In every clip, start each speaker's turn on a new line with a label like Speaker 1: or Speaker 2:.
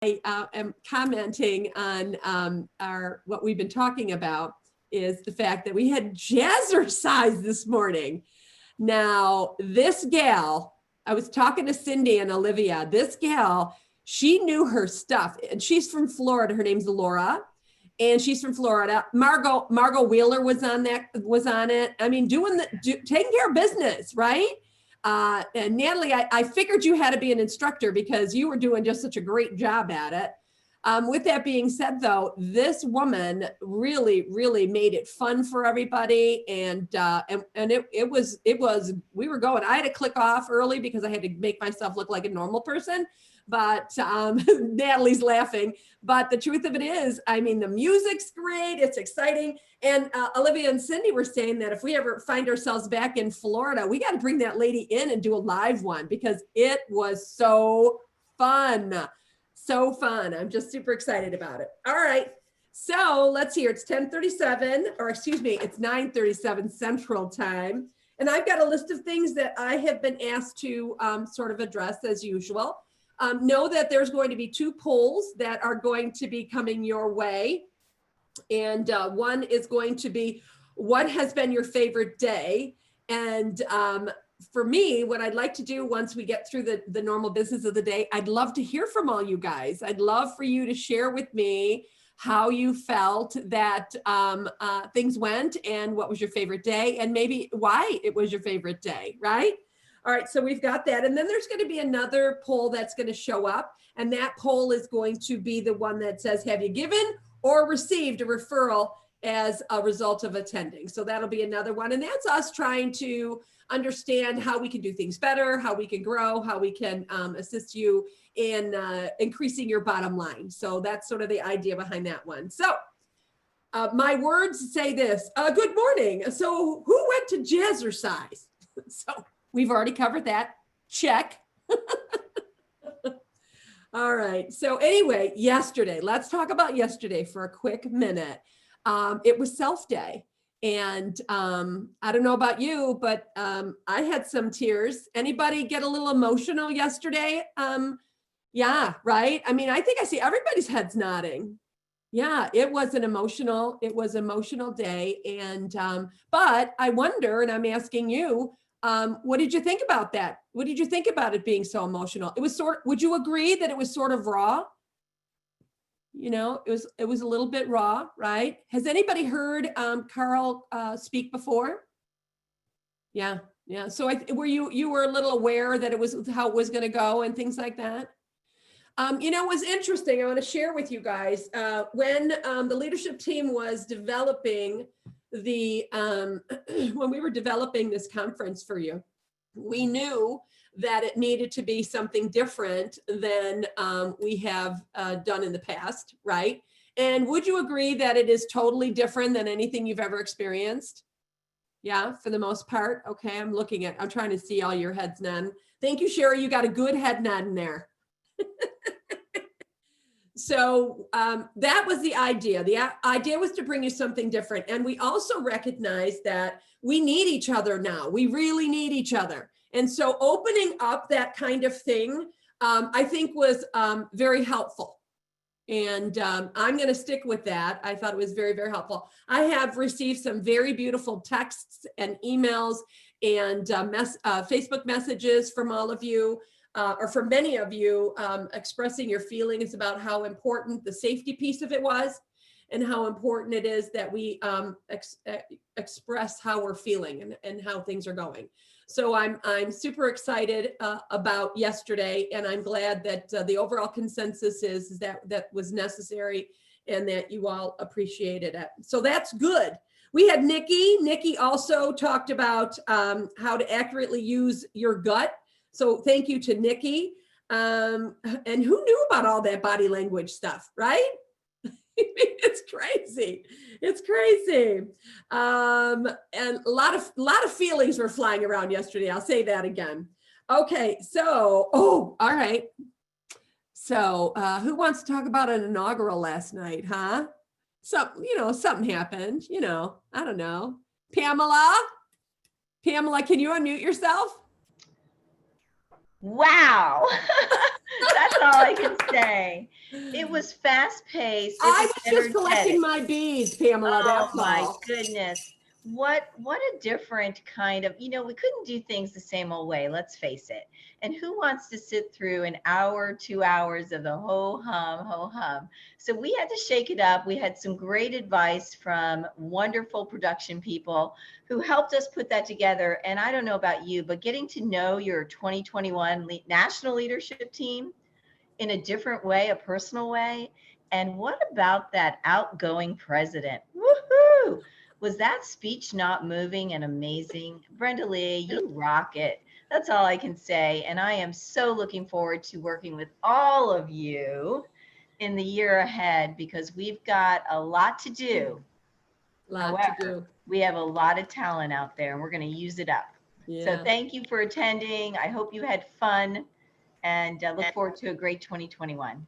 Speaker 1: am commenting on what we've been talking about is the fact that we had jazzercise this morning. Now, this gal, I was talking to Cindy and Olivia, this gal, she knew her stuff, and she's from Florida. Her name's Laura, and she's from Florida. Margot Wheeler was on it. I mean, taking care of business, right? And Natalie, I figured you had to be an instructor because you were doing just such a great job at it. With that being said, though, this woman really, really made it fun for everybody, and it was we were going. I had to click off early because I had to make myself look like a normal person. But Natalie's laughing. But the truth of it is, I mean, the music's great. It's exciting. And Olivia and Cindy were saying that if we ever find ourselves back in Florida, we got to bring that lady in and do a live one because it was so fun. So fun. I'm just super excited about it. All right. So let's hear. It's 10:37, or excuse me, it's 9:37 Central Time. And I've got a list of things that I have been asked to sort of address as usual. Know that there's going to be 2 polls that are going to be coming your way. And one is going to be, what has been your favorite day? And for me, what I'd like to do once we get through the normal business of the day, I'd love to hear from all you guys. I'd love for you to share with me how you felt that things went and what was your favorite day and maybe why it was your favorite day, right? All right, so we've got that. And then there's going to be another poll that's going to show up. And that poll is going to be the one that says, have you given or received a referral as a result of attending? So that'll be another one. And that's us trying to understand how we can do things better, how we can grow, how we can assist you in increasing your bottom line. So that's sort of the idea behind that one. So my words say this, good morning. So who went to jazzercise? So we've already covered that. Check. All right. So anyway, yesterday, let's talk about yesterday for a quick minute. It was Self Day. And I don't know about you, but I had some tears. Anybody get a little emotional yesterday? Yeah, right. I mean, I think I see everybody's heads nodding. Yeah, it was an emotional day. And but I wonder, and I'm asking you, what did you think about that? What did you think about it being so emotional? It was would you agree that it was sort of raw? You know, it was a little bit raw, right? Has anybody heard Carl speak before? Yeah. So were you were a little aware that it was how it was going to go and things like that? You know, it was interesting. I want to share with you guys when the leadership team was developing when we were developing this conference for you, we knew that it needed to be something different than we have done in the past, right? And would you agree that it is totally different than anything you've ever experienced? Yeah, for the most part. Okay, I'm trying to see all your heads nodding. Thank you, Sherry. You got a good head nod in there. So that was the idea. The idea was to bring you something different. And we also recognize that we need each other now. We really need each other. And so opening up that kind of thing, I think was very helpful. And I'm going to stick with that. I thought it was very, very helpful. I have received some very beautiful texts and emails and Facebook messages from all of you. Or for many of you, expressing your feelings about how important the safety piece of it was and how important it is that we express how we're feeling and how things are going. So I'm super excited about yesterday, and I'm glad that the overall consensus is that was necessary and that you all appreciated it. So that's good. We had Nikki. Nikki also talked about how to accurately use your gut. So thank you to Nikki. And who knew about all that body language stuff, right? It's crazy. It's crazy. And a lot of feelings were flying around yesterday. I'll say that again. Okay, so, all right. So who wants to talk about an inaugural last night, huh? Something happened, I don't know. Pamela, can you unmute yourself?
Speaker 2: Wow. That's all I can say. It was fast paced. It
Speaker 1: I
Speaker 2: was
Speaker 1: was just collecting
Speaker 2: energetic.
Speaker 1: my beads, Pamela,
Speaker 2: Oh
Speaker 1: that's
Speaker 2: my
Speaker 1: all.
Speaker 2: goodness. What a different kind of, we couldn't do things the same old way, let's face it. And who wants to sit through an hour, 2 hours of the ho hum, ho hum? So we had to shake it up. We had some great advice from wonderful production people who helped us put that together. And I don't know about you, but getting to know your 2021 national leadership team in a different way, a personal way. And what about that outgoing president? Woohoo! Was that speech not moving and amazing? Brenda Lee, you rock it. That's all I can say. And I am so looking forward to working with all of you in the year ahead because we've got a lot to do.
Speaker 1: Lot to
Speaker 2: However,
Speaker 1: do.
Speaker 2: we have a lot of talent out there and we're going to use it up. So
Speaker 1: Yeah.
Speaker 2: thank you for attending. I hope you had fun and look forward to a great 2021.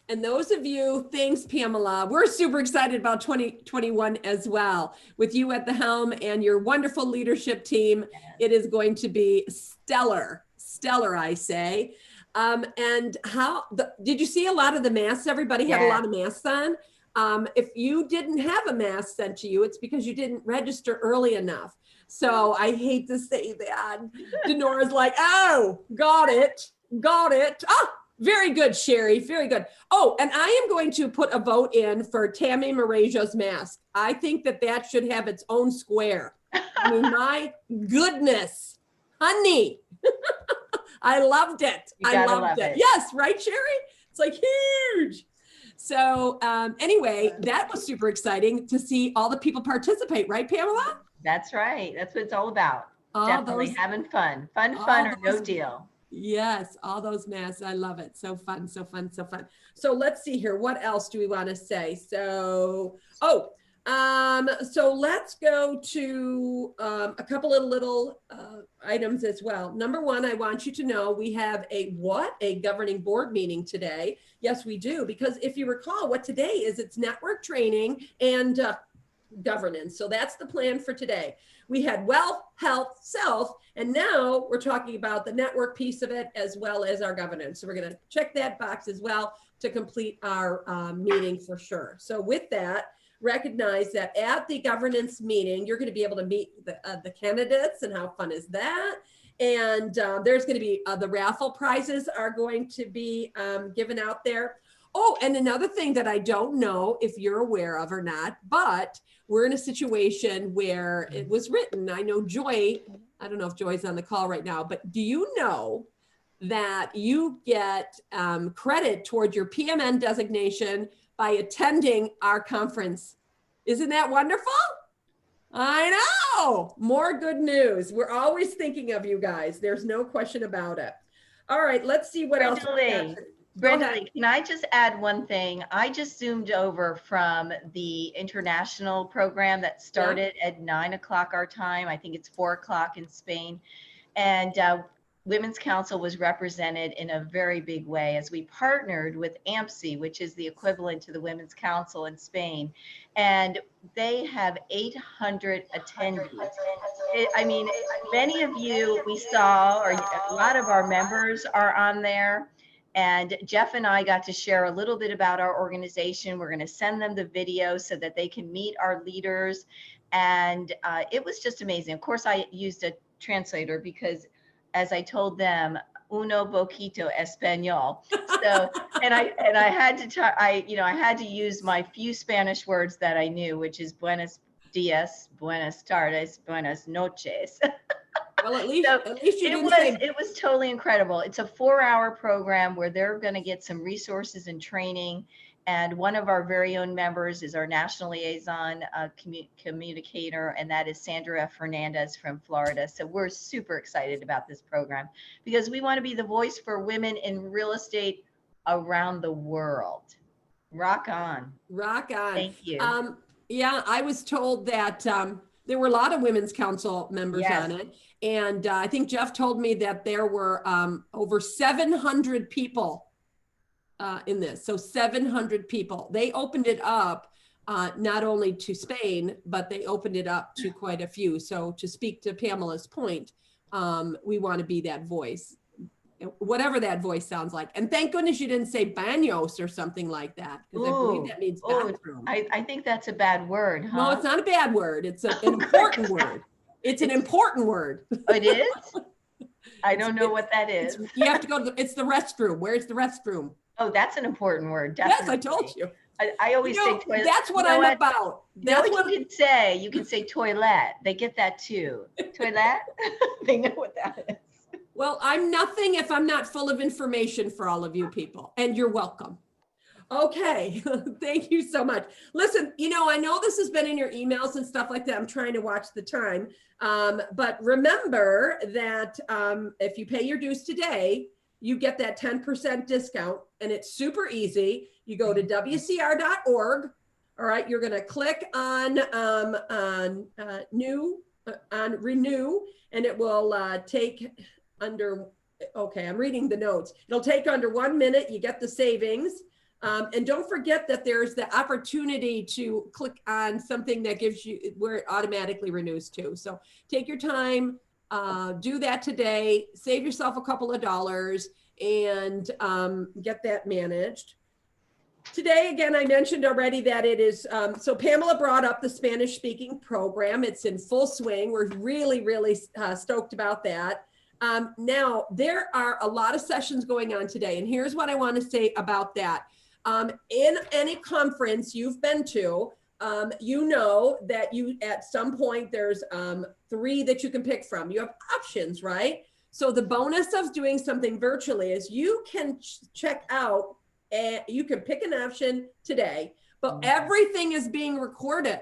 Speaker 1: And those of you, thanks, Pamela. We're super excited about 2021 as well. With you at the helm and your wonderful leadership team, it is going to be stellar, stellar, I say. And did you see a lot of the masks? Everybody had a lot of masks on. If you didn't have a mask sent to you, it's because you didn't register early enough. So I hate to say that. Denora's like, oh, got it. Ah, very good, Sherry. Very good. Oh, and I am going to put a vote in for Tammy Maraja's mask. I think that should have its own square. I mean, my goodness, honey. I loved it. I loved it. Yes, right, Sherry? It's like huge. So anyway, that was super exciting to see all the people participate, right, Pamela?
Speaker 2: That's right. That's what it's all about. Definitely having fun. Fun or no deal.
Speaker 1: Yes, all those masks. I love it. So fun, so fun, so fun. So let's see here. What else do we want to say? So let's go to a couple of little items as well. Number one, I want you to know we have a governing board meeting today. Yes, we do. Because if you recall what today is, it's network training and governance. So that's the plan for today. We had wealth, health, self, and now we're talking about the network piece of it as well as our governance. So we're going to check that box as well to complete our meeting for sure. So with that, recognize that at the governance meeting, you're going to be able to meet the candidates, and how fun is that? And there's going to be the raffle prizes are going to be given out there. Oh, and another thing that I don't know if you're aware of or not, but we're in a situation where it was written. I know Joy, I don't know if Joy's on the call right now, but do you know that you get credit toward your PMN designation by attending our conference? Isn't that wonderful? I know. More good news. We're always thinking of you guys. There's no question about it. All right, let's see what else.
Speaker 2: Brenda, can I just add one thing? I just zoomed over from the international program that started at 9 o'clock our time. I think it's 4 o'clock in Spain. And Women's Council was represented in a very big way as we partnered with AMSI, which is the equivalent to the Women's Council in Spain. And they have 800 attendees. I mean, many of you we saw, or a lot of our members are on there. And Jeff and I got to share a little bit about our organization. We're going to send them the video so that they can meet our leaders. And it was just amazing. Of course, I used a translator because, as I told them, uno poquito español. So, and I had to I had to use my few Spanish words that I knew, which is buenos dias, buenas tardes, buenas noches.
Speaker 1: Well, at least you didn't say.
Speaker 2: It was totally incredible. It's a 4-hour program where they're going to get some resources and training. And one of our very own members is our national liaison communicator, and that is Sandra F. Fernandez from Florida. So we're super excited about this program because we want to be the voice for women in real estate around the world. Rock on.
Speaker 1: Rock on.
Speaker 2: Thank you.
Speaker 1: Yeah, I was told that there were a lot of Women's Council members on it. And I think Jeff told me that there were over 700 people in this. So 700 people. They opened it up not only to Spain, but they opened it up to quite a few. So to speak to Pamela's point, we want to be that voice. whatever that voice sounds like. And thank goodness you didn't say baños or something like that, because I believe that means bathroom.
Speaker 2: I think that's a bad word, huh?
Speaker 1: No, it's not a bad word. It's an important word. It's an important word.
Speaker 2: It is? I don't know what that is.
Speaker 1: You have to go to it's the restroom. Where's the restroom?
Speaker 2: Oh, that's an important word. Definitely.
Speaker 1: Yes, I told you.
Speaker 2: I always say toilet.
Speaker 1: That's what I'm about.
Speaker 2: That's what you can say. You can say toilet. They get that too. Toilet. They know what that is.
Speaker 1: Well, I'm nothing if I'm not full of information for all of you people, and you're welcome. Okay, thank you so much. Listen, I know this has been in your emails and stuff like that. I'm trying to watch the time. But remember that if you pay your dues today, you get that 10% discount, and it's super easy. You go to wcr.org. All right, you're going to click on renew, and it will take under, okay, I'm reading the notes. It'll take under 1 minute. You get the savings. And don't forget that there's the opportunity to click on something that gives you where it automatically renews too. So take your time, do that today, save yourself a couple of dollars, and get that managed. Today, again, I mentioned already that it is, so Pamela brought up the Spanish speaking program. It's in full swing. We're really, really stoked about that. Now, there are a lot of sessions going on today, and here's what I want to say about that. In any conference you've been to, you know that at some point there's 3 that you can pick from. You have options, right? So the bonus of doing something virtually is you can check out, and you can pick an option today, but everything is being recorded.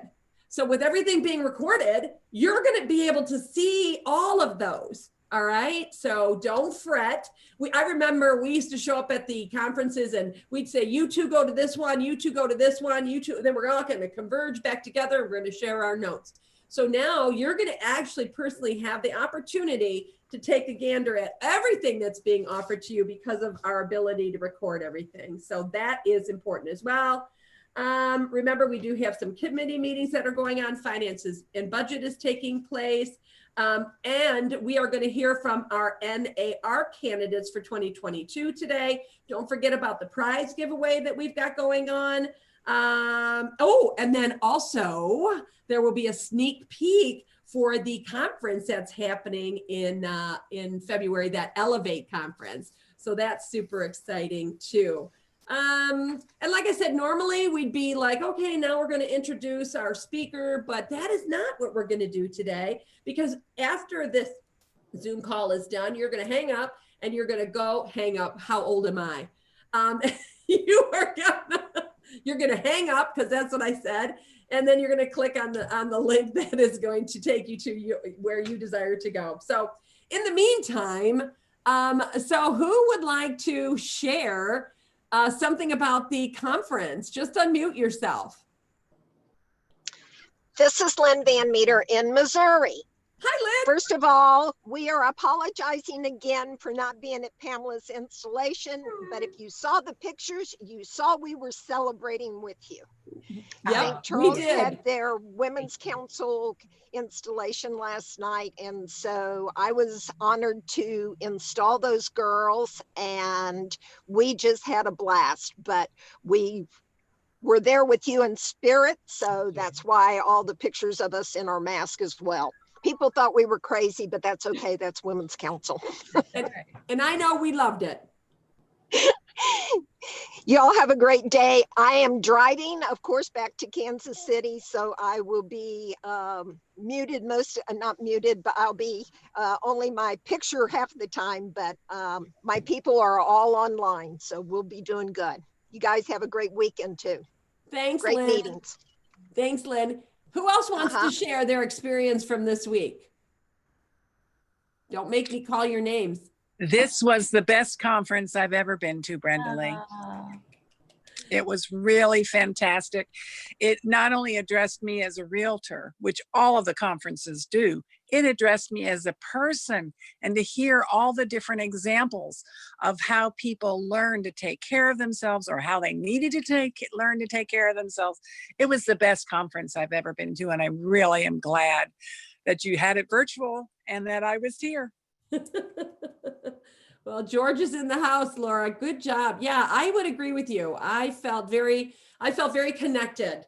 Speaker 1: So with everything being recorded, you're going to be able to see all of those. All right. So don't fret. I remember we used to show up at the conferences and we'd say, you two go to this one, you two go to this one, you two, and then we're all going to converge back together. We're going to share our notes. So now you're going to actually personally have the opportunity to take a gander at everything that's being offered to you because of our ability to record everything. So that is important as well. Remember, we do have some committee meetings that are going on. Finances and budget is taking place. And we are going to hear from our NAR candidates for 2022 today. Don't forget about the prize giveaway that we've got going on. And then also there will be a sneak peek for the conference that's happening in February, that Elevate conference. So that's super exciting too. And like I said, normally we'd be like, okay, now we're going to introduce our speaker, but that is not what we're going to do today, because after this Zoom call is done, you're going to hang up and you're going to go hang up. How old am I? You're going to hang up, because that's what I said. And then you're going to click on the link that is going to take you to where you desire to go. So in the meantime, so who would like to share something about the conference? Just unmute yourself.
Speaker 3: This is Lynn Van Meter in Missouri.
Speaker 1: Hi, Lynn.
Speaker 3: First of all, we are apologizing again for not being at Pamela's installation, but if you saw the pictures, you saw we were celebrating with you.
Speaker 1: Yeah,
Speaker 3: Charles
Speaker 1: we did.
Speaker 3: had their Women's Council installation last night, and so I was honored to install those girls, and we just had a blast. But we were there with you in spirit, so that's why all the pictures of us in our mask as well. People thought we were crazy, but that's okay. That's Women's Council.
Speaker 1: And I know we loved it.
Speaker 3: Y'all have a great day. I am driving, of course, back to Kansas City, so I will be muted not muted, but I'll be only my picture half the time, but my people are all online, so we'll be doing good. You guys have a great weekend too.
Speaker 1: Thanks,
Speaker 3: great
Speaker 1: Lynn.
Speaker 3: meetings.
Speaker 1: Thanks, Lynn. Who else wants to share their experience from this week? Don't make me call your names.
Speaker 4: This was the best conference I've ever been to, Brenda Lee. It was really fantastic. It not only addressed me as a realtor, which all of the conferences do, it addressed me as a person, and to hear all the different examples of how people learn to take care of themselves, or how they needed to learn to take care of themselves. It was the best conference I've ever been to, and I really am glad that you had it virtual and that I was here.
Speaker 1: Well, George is in the house, Laura. Good job. Yeah, I would agree with you. I felt very connected,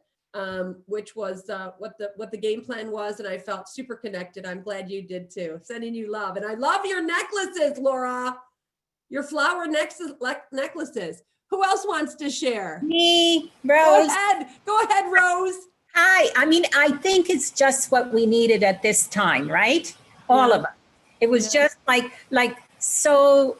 Speaker 1: which was what the game plan was, and I felt super connected. I'm glad you did too. Sending you love, and I love your necklaces, Laura. Your flower necklaces. Who else wants to share?
Speaker 5: Me,
Speaker 1: Go
Speaker 5: Rose.
Speaker 1: ahead. Go ahead, Rose.
Speaker 5: Hi. I mean, I think it's just what we needed at this time, right? All
Speaker 1: Yeah.
Speaker 5: of us. It was
Speaker 1: Yeah.
Speaker 5: just like so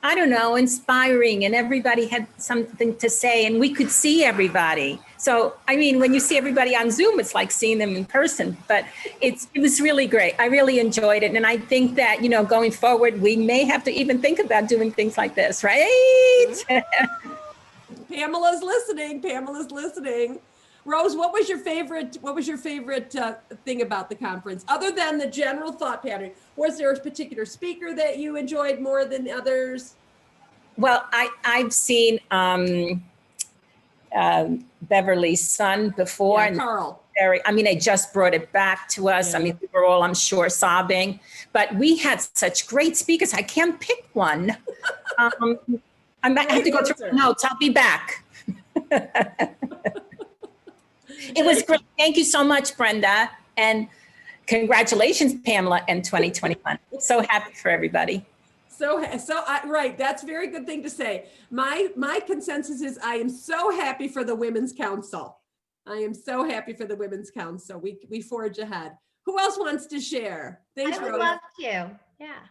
Speaker 5: I don't know, inspiring, and everybody had something to say and we could see everybody. So, I mean, when you see everybody on Zoom, it's like seeing them in person, but it was really great. I really enjoyed it. And I think that, going forward, we may have to even think about doing things like this, right?
Speaker 1: Pamela's listening. Pamela's listening. Rose, what was your favorite thing about the conference, other than the general thought pattern? Was there a particular speaker that you enjoyed more than others?
Speaker 5: Well, I've seen Beverly's son before,
Speaker 1: Yeah,
Speaker 5: and
Speaker 1: Carl.
Speaker 5: they just brought it back to us.
Speaker 1: Yeah.
Speaker 5: I mean, we were all, I'm sure, sobbing, but we had such great speakers. I can't pick one. I have to go through the notes. I'll be back. It was great. Thank you so much, Brenda. And congratulations, Pamela, in 2021. So happy for everybody.
Speaker 1: Right. That's a very good thing to say. My consensus is I am so happy for the Women's Council. I am so happy for the Women's Council. We forge ahead. Who else wants to share? Thanks,
Speaker 2: I would
Speaker 1: Rose.
Speaker 2: love to. Yeah.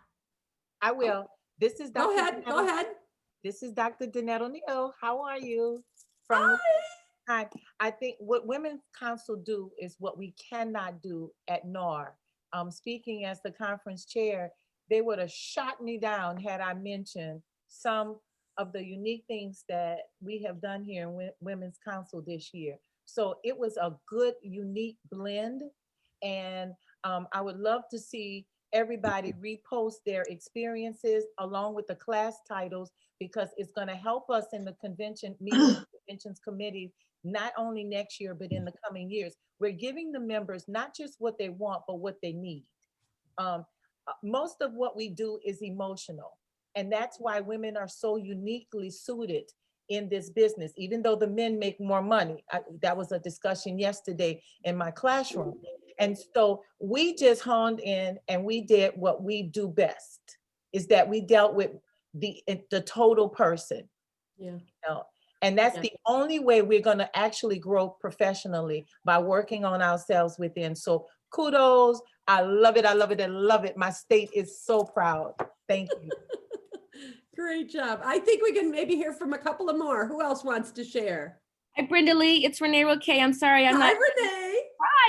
Speaker 6: I will. This is
Speaker 1: Go
Speaker 6: Dr.
Speaker 1: ahead. Go ahead.
Speaker 6: This is Dr. Danette O'Neill. How are you? Hi. I think what Women's Council do is what we cannot do at NAR. Speaking as the conference chair, they would have shot me down had I mentioned some of the unique things that we have done here in Women's Council this year. So it was a good, unique blend. And I would love to see everybody repost their experiences along with the class titles, because it's going to help us in the conventions committee, not only next year, but in the coming years. We're giving the members not just what they want, but what they need. Most of what we do is emotional. And that's why women are so uniquely suited in this business, even though the men make more money. That was a discussion yesterday in my classroom. And so we just honed in and we did what we do best, is that we dealt with the total person.
Speaker 1: Yeah.
Speaker 6: And that's
Speaker 1: Yeah.
Speaker 6: the only way we're going to actually grow professionally, by working on ourselves within. So kudos. I love it. I love it. I love it. My state is so proud. Thank you.
Speaker 1: Great job. I think we can maybe hear from a couple of more. Who else wants to share?
Speaker 7: Hi, Brenda Lee. It's Renee Roque. I'm sorry.
Speaker 1: Hi, Renee.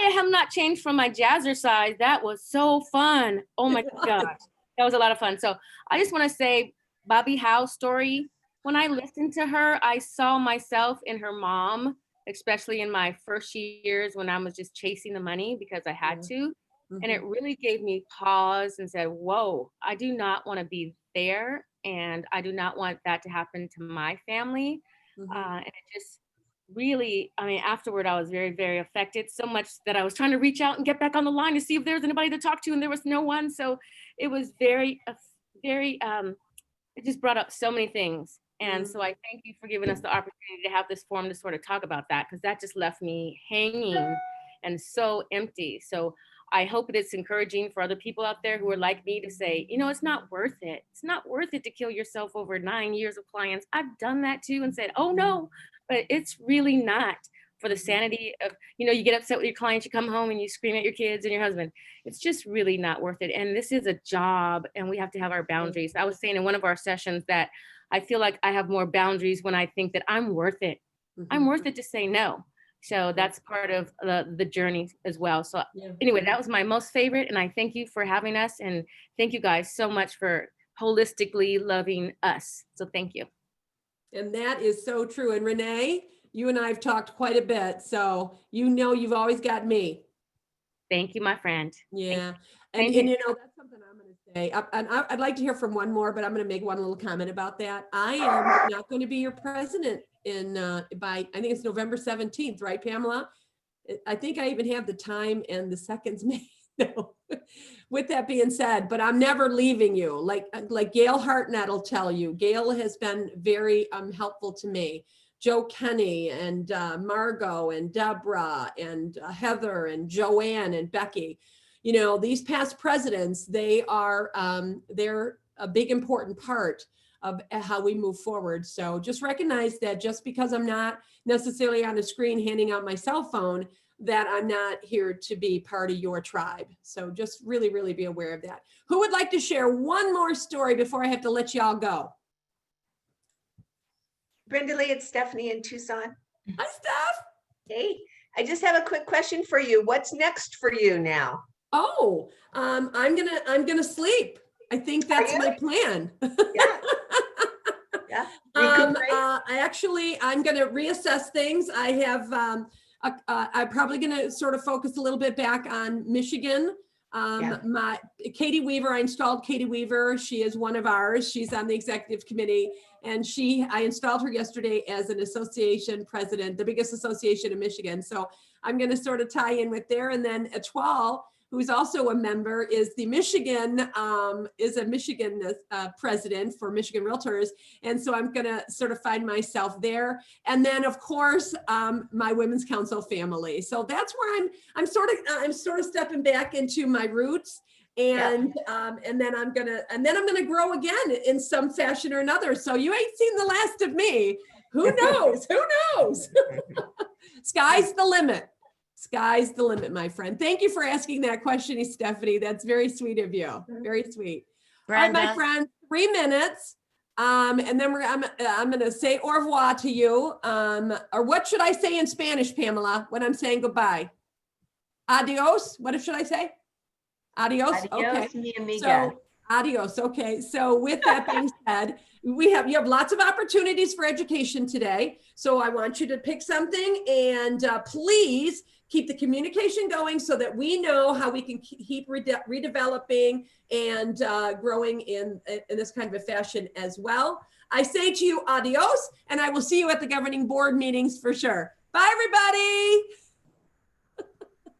Speaker 7: I have not changed from my jazzercise. That was so fun. Oh my gosh. That was a lot of fun. So I just want to say Bobby Howe's story. When I listened to her, I saw myself in her mom, especially in my first years when I was just chasing the money because I had to. And it really gave me pause and said, whoa, I do not want to be there. And I do not want that to happen to my family. And it just really, afterward, I was very, very affected, so much that I was trying to reach out and get back on the line to see if there was anybody to talk to, and there was no one. So it was very, it just brought up so many things. And so I thank you for giving us the opportunity to have this forum to sort of talk about that, because that just left me hanging and so empty. So I hope it's encouraging for other people out there who are like me to say, it's not worth it. It's not worth it to kill yourself over 9 years of clients. I've done that too and said, oh no, but it's really not, for the sanity of, you get upset with your clients, you come home and you scream at your kids and your husband. It's just really not worth it. And this is a job and we have to have our boundaries. I was saying in one of our sessions that I feel like I have more boundaries when I think that I'm worth it. I'm worth it to say no. So that's part of the journey as well. So anyway, that was my most favorite. And I thank you for having us. And thank you guys so much for holistically loving us. So thank you.
Speaker 1: And that is so true. And Renee, you and I have talked quite a bit. So you've always got me.
Speaker 7: Thank you, my friend.
Speaker 1: Yeah.
Speaker 7: Thank
Speaker 1: And
Speaker 7: you.
Speaker 1: that's something I'm going to say. And I'd like to hear from one more, but I'm going to make one little comment about that. I am not going to be your president I think it's November 17th, right, Pamela? I think I even have the time and the seconds made. No. With that being said, but I'm never leaving you. Like Gail Hartnett will tell you, Gail has been very helpful to me. Joe Kenny and Margot and Deborah and Heather and Joanne and Becky. You know, these past presidents, they're a big important part of how we move forward. So just recognize that just because I'm not necessarily on a screen handing out my cell phone, that I'm not here to be part of your tribe. So just really, really be aware of that. Who would like to share one more story before I have to let y'all go?
Speaker 8: Brenda Lee, it's Stephanie in Tucson.
Speaker 1: Hi, Steph.
Speaker 8: Hey, I just have a quick question for you. What's next for you now?
Speaker 1: Oh, I'm gonna sleep. I think that's my plan.
Speaker 8: Yeah. Yeah.
Speaker 1: I'm going to reassess things. I have, I'm probably going to sort of focus a little bit back on Michigan. My Katie Weaver, I installed Katie Weaver. She is one of ours. She's on the executive committee, and I installed her yesterday as an association president, the biggest association in Michigan. So I'm going to sort of tie in with there. And then Etwal, who's also a member, is a Michigan president for Michigan Realtors. And so I'm gonna sort of find myself there. And then of course, my Women's Council family. So that's where I'm sort of stepping back into my roots. And then I'm gonna grow again in some fashion or another. So you ain't seen the last of me. Who knows? Who knows? Sky's the limit. Sky's the limit, my friend. Thank you for asking that question, Stephanie. That's very sweet of you. Very sweet.
Speaker 9: Brenda.
Speaker 1: All right, my friend, 3 minutes. And then I'm going to say au revoir to you. Or what should I say in Spanish, Pamela, when I'm saying goodbye? Adios. What should I say? Adios.
Speaker 2: Adios,
Speaker 1: Okay.
Speaker 2: mi amiga.
Speaker 1: So, adios. Okay. So with that being said, you have lots of opportunities for education today. So I want you to pick something, and please keep the communication going so that we know how we can keep redeveloping and growing in this kind of a fashion as well. I say to you, adios, and I will see you at the governing board meetings for sure. Bye, everybody.